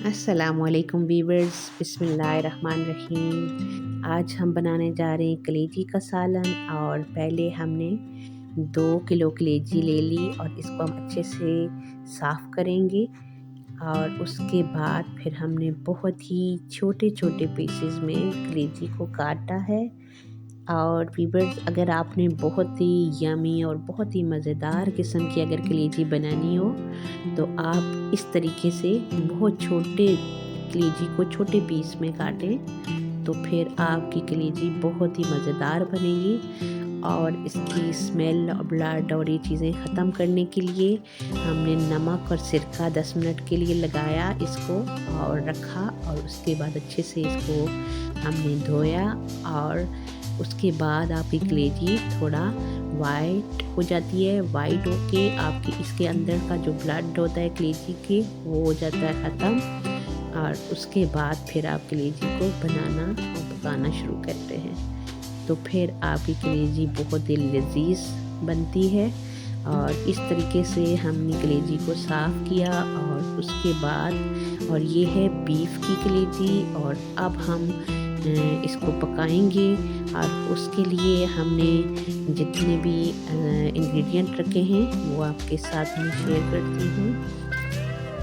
अस्सलामुअलैकुम वीवर्स, बिस्मिल्लाहिर्रहमानिर्रहीम। आज हम बनाने जा रहे हैं कलेजी का सालन। और पहले हमने 2 किलो कलेजी ले ली और इसको हम अच्छे से साफ़ करेंगे। और उसके बाद फिर हमने बहुत ही छोटे छोटे पीसेस में कलेजी को काटा है। और वीवर्स, अगर आपने बहुत ही यमी और बहुत ही मज़ेदार किस्म की अगर कलेजी बनानी हो तो आप इस तरीके से बहुत छोटे कलेजी को छोटे पीस में काटें तो फिर आपकी कलेजी बहुत ही मज़ेदार बनेगी। और इसकी स्मेल और ब्लड और ये चीज़ें ख़त्म करने के लिए हमने नमक और सिरका 10 मिनट के लिए लगाया इसको और रखा। और उसके बाद अच्छे से इसको हमने धोया। और उसके बाद आपकी कलेजी थोड़ा वाइट हो जाती है। वाइट होके आपकी इसके अंदर का जो ब्लड होता है कलेजी के वो हो जाता है ख़त्म। और उसके बाद फिर आप कलेजी को बनाना और पकाना शुरू करते हैं तो फिर आपकी कलेजी बहुत ही लजीज बनती है। और इस तरीके से हमने कलेजी को साफ़ किया और उसके बाद, और ये है बीफ की कलेजी। और अब हम इसको पकाएंगे। और उसके लिए हमने जितने भी इंग्रेडिएंट रखे हैं वो आपके साथ में शेयर करती हूँ।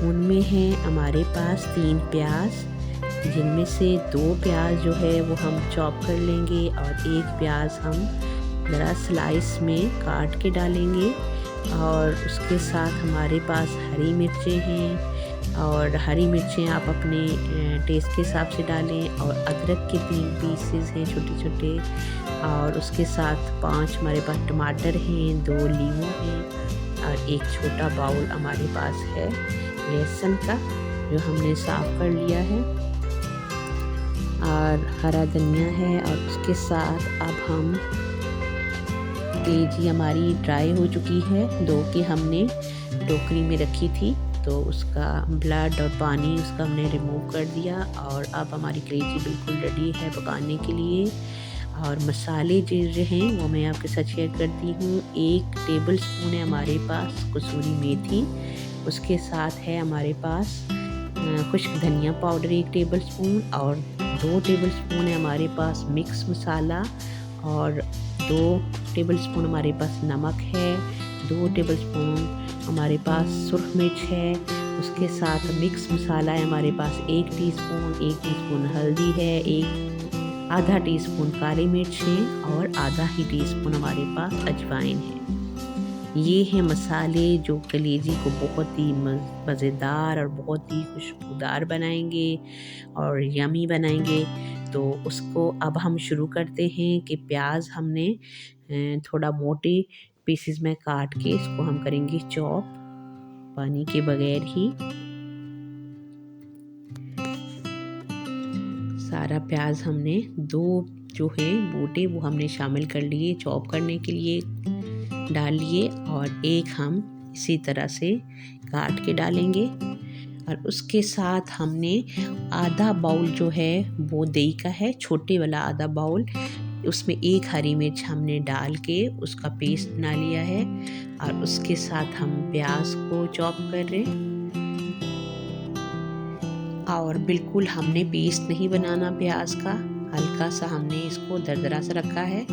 उनमें है हमारे पास 3 प्याज, जिनमें से 2 प्याज जो है वो हम चॉप कर लेंगे और 1 प्याज हम ज़रा स्लाइस में काट के डालेंगे। और उसके साथ हमारे पास हरी मिर्चें हैं और हरी मिर्चें आप अपने टेस्ट के हिसाब से डालें। और अदरक के 3 पीसेस हैं छोटे छोटे। और उसके साथ 5 हमारे पास टमाटर हैं, 2 लीमू हैं और 1 छोटा बाउल हमारे पास है लहसुन का जो हमने साफ़ कर लिया है। और हरा धनिया है। और उसके साथ अब हम कलेजी हमारी ड्राई हो चुकी है, धो के हमने टोकरी में रखी थी तो उसका ब्लड और पानी उसका हमने रिमूव कर दिया। और अब हमारी कलेजी बिल्कुल रेडी है पकाने के लिए। और मसाले जो हैं वो मैं आपके साथ शेयर करती हूँ। 1 टेबल स्पून है हमारे पास कसूरी मेथी। उसके साथ है हमारे पास खुश्क धनिया पाउडर 1 टेबल स्पून। और 2 टेबल स्पून है हमारे पास मिक्स मसाला। और 2 टेबल स्पून हमारे पास नमक है। 2 टेबल स्पून हमारे पास सुर्ख मिर्च है। उसके साथ मिक्स मसाला है हमारे पास 1 टीस्पून, 1 टीस्पून हल्दी है, 1 आधा टीस्पून काली मिर्च है और आधा ही टीस्पून हमारे पास अजवाइन है। ये है मसाले जो कलेजी को बहुत ही मज़ेदार और बहुत ही खुशबूदार बनाएंगे और यमी बनाएंगे। तो उसको अब हम शुरू करते हैं कि प्याज हमने थोड़ा मोटे पीसेस में काट के इसको हम करेंगे चॉप पानी के बगैर ही। सारा प्याज हमने 2 जो है बोटे वो हमने शामिल कर लिए चॉप करने के लिए डाल लिए। और 1 हम इसी तरह से काट के डालेंगे। और उसके साथ हमने आधा बाउल जो है वो दही का है, छोटे वाला आधा बाउल, उसमें 1 हरी मिर्च हमने डाल के उसका पेस्ट बना लिया है। और उसके साथ हम प्याज को चॉप कर रहे हैं। और बिल्कुल हमने पेस्ट नहीं बनाना प्याज का, हल्का सा हमने इसको दरदरा सा रखा है।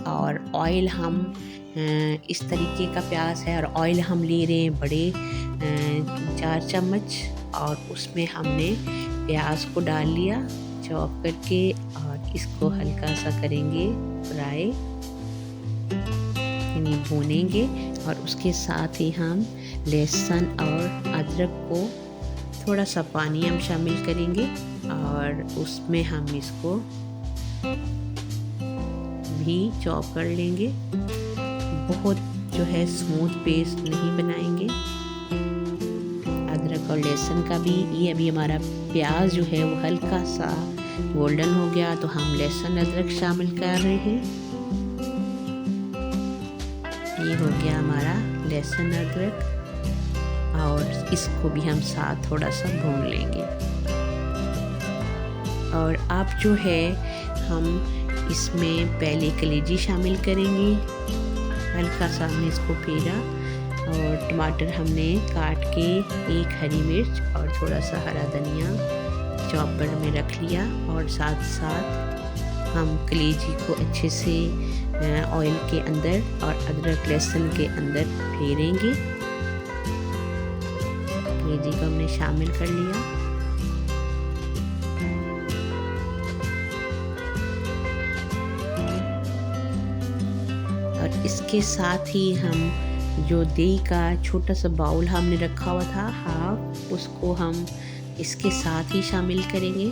और ऑयल हम इस तरीके का प्याज है और ऑयल हम ले रहे हैं बड़े 4 चम्मच। और उसमें हमने प्याज को डाल लिया चॉप करके और इसको हल्का सा करेंगे फ्राई, यानी भूनेंगे। और उसके साथ ही हम लहसुन और अदरक को थोड़ा सा पानी हम शामिल करेंगे और उसमें हम इसको भी चॉप कर लेंगे। बहुत जो है स्मूथ पेस्ट नहीं बनाएंगे अदरक और लहसुन का भी। ये अभी हमारा प्याज जो है वो हल्का सा गोल्डन हो गया तो हम लहसुन अदरक शामिल कर रहे हैं। ये हो गया हमारा लहसुन अदरक और इसको भी हम साथ थोड़ा सा भून लेंगे। और अब जो है हम इसमें पहले कलेजी शामिल करेंगे। हल्का सा हमने इसको फेरा और टमाटर हमने काट के, एक हरी मिर्च और थोड़ा सा हरा धनिया चॉपर में रख लिया, और साथ साथ हम कलेजी को अच्छे से ऑयल के अंदर और अदरक लहसुन के अंदर फेरेंगे। कलेजी को हमने शामिल कर लिया। और इसके साथ ही हम जो दही का छोटा सा बाउल हमने रखा हुआ था हाफ, उसको हम इसके साथ ही शामिल करेंगे।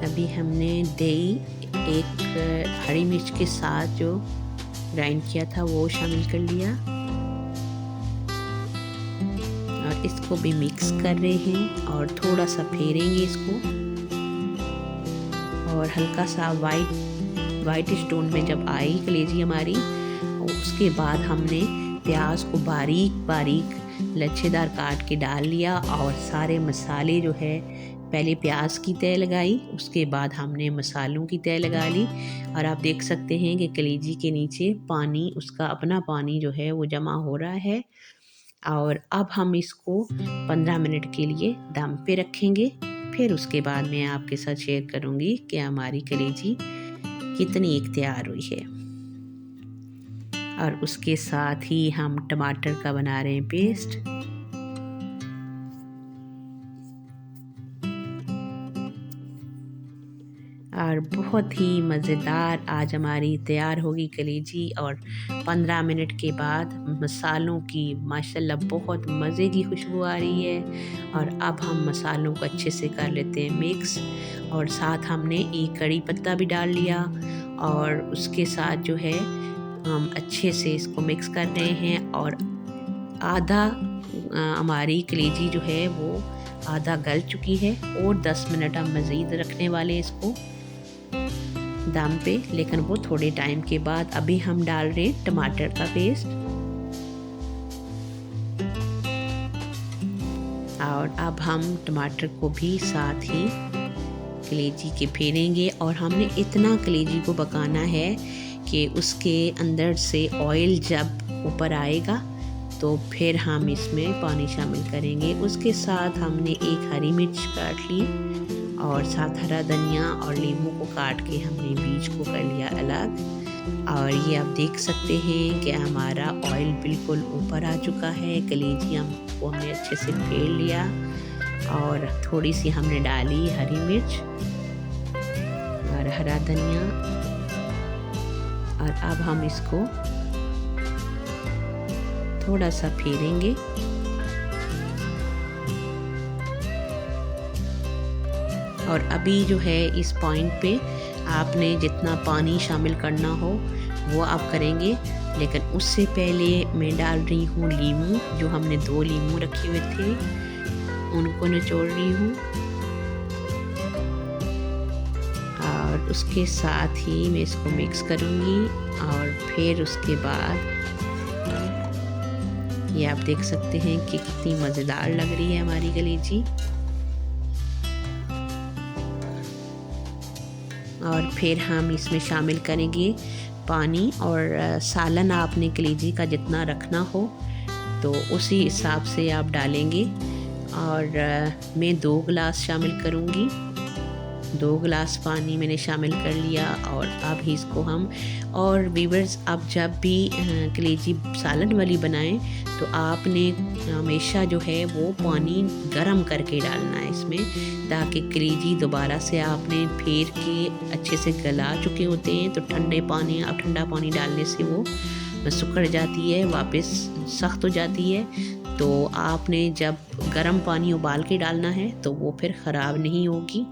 अभी हमने दही एक हरी मिर्च के साथ जो ग्राइंड किया था वो शामिल कर लिया, और इसको भी मिक्स कर रहे हैं और थोड़ा सा फेरेंगे इसको। और हल्का सा वाइट स्टोन में जब आई कलेजी हमारी, उसके बाद हमने प्याज को बारीक लच्छेदार काट के डाल लिया, और सारे मसाले जो है, पहले प्याज की तह लगाई, उसके बाद हमने मसालों की तह लगा ली। और आप देख सकते हैं कि कलेजी के नीचे पानी, उसका अपना पानी जो है वो जमा हो रहा है। और अब हम इसको 15 मिनट के लिए दम पे रखेंगे। फिर उसके बाद मैं आपके साथ शेयर करूंगी कि हमारी कलेजी कितनी एक तैयार हुई है। और उसके साथ ही हम टमाटर का बना रहे हैं पेस्ट। और बहुत ही मज़ेदार आज हमारी तैयार होगी कलेजी। और 15 मिनट के बाद मसालों की माशाल्लाह बहुत मज़े की खुशबू आ रही है। और अब हम मसालों को अच्छे से कर लेते हैं मिक्स, और साथ हमने एक कड़ी पत्ता भी डाल लिया, और उसके साथ जो है हम अच्छे से इसको मिक्स कर रहे हैं। और आधा हमारी कलेजी जो है वो आधा गल चुकी है, और 10 मिनट हम मज़ीद रखने वाले हैं इसको दम पे, लेकिन वो थोड़े टाइम के बाद। अभी हम डाल रहे हैं टमाटर का पेस्ट, और अब हम टमाटर को भी साथ ही कलेजी के फेरेंगे। और हमने इतना कलेजी को पकाना है कि उसके अंदर से ऑयल जब ऊपर आएगा तो फिर हम इसमें पानी शामिल करेंगे। उसके साथ हमने एक हरी मिर्च काट ली, और साथ हरा धनिया और नींबू को काट के हमने बीज को कर लिया अलग। और ये आप देख सकते हैं कि हमारा ऑयल बिल्कुल ऊपर आ चुका है। कलेजी हमने अच्छे से फेर लिया, और थोड़ी सी हमने डाली हरी मिर्च और हरा धनिया। और अब हम इसको थोड़ा सा फेरेंगे। और अभी जो है इस पॉइंट पे आपने जितना पानी शामिल करना हो वो आप करेंगे, लेकिन उससे पहले मैं डाल रही हूँ नींबू। जो हमने 2 नींबू रखे हुए थे उनको निचोड़ रही हूँ, और उसके साथ ही मैं इसको मिक्स करूँगी। और फिर उसके बाद ये आप देख सकते हैं कि कितनी मज़ेदार लग रही है हमारी कलेजी। और फिर हम इसमें शामिल करेंगे पानी, और सालन आपने कलेजी का जितना रखना हो तो उसी हिसाब से आप डालेंगे। और मैं 2 गिलास शामिल करूँगी। 2 गिलास पानी मैंने शामिल कर लिया। और अब इसको हम, और व्यूअर्स, अब जब भी कलेजी सालन वाली बनाएं तो आपने हमेशा जो है वो पानी गरम करके डालना है इसमें, ताकि कलेजी दोबारा से आपने फेर के अच्छे से गला चुके होते हैं तो ठंडा पानी डालने से वो सिकुड़ जाती है, वापस सख्त हो जाती है। तो आपने जब गर्म पानी उबाल के डालना है तो वो फिर ख़राब नहीं होगी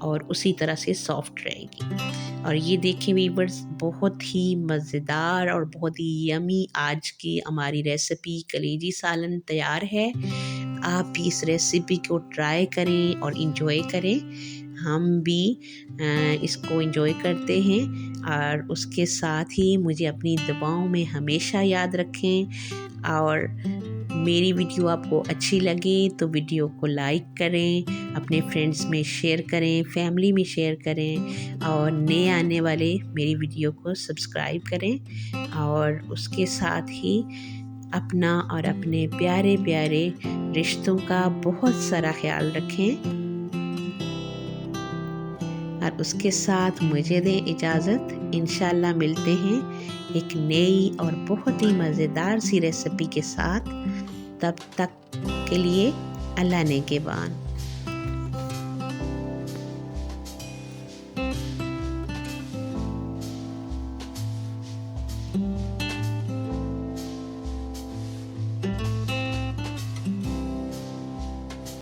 और उसी तरह से सॉफ्ट रहेगी। और ये देखिए व्यूअर्स, बहुत ही मज़ेदार और बहुत ही यमी आज की हमारी रेसिपी कलेजी सालन तैयार है। आप भी इस रेसिपी को ट्राई करें और इन्जॉय करें। हम भी इसको एंजॉय करते हैं, और उसके साथ ही मुझे अपनी दुआओं में हमेशा याद रखें। और मेरी वीडियो आपको अच्छी लगे तो वीडियो को लाइक करें, अपने फ्रेंड्स में शेयर करें, फैमिली में शेयर करें और नए आने वाले मेरी वीडियो को सब्सक्राइब करें और उसके साथ ही अपना और अपने प्यारे प्यारे रिश्तों का बहुत सारा ख्याल रखें। और उसके साथ मुझे दें इजाज़त। इंशाल्लाह मिलते हैं एक नई और बहुत ही मज़ेदार सी रेसिपी के साथ। तब तक के लिए अल्लाह ने के बान।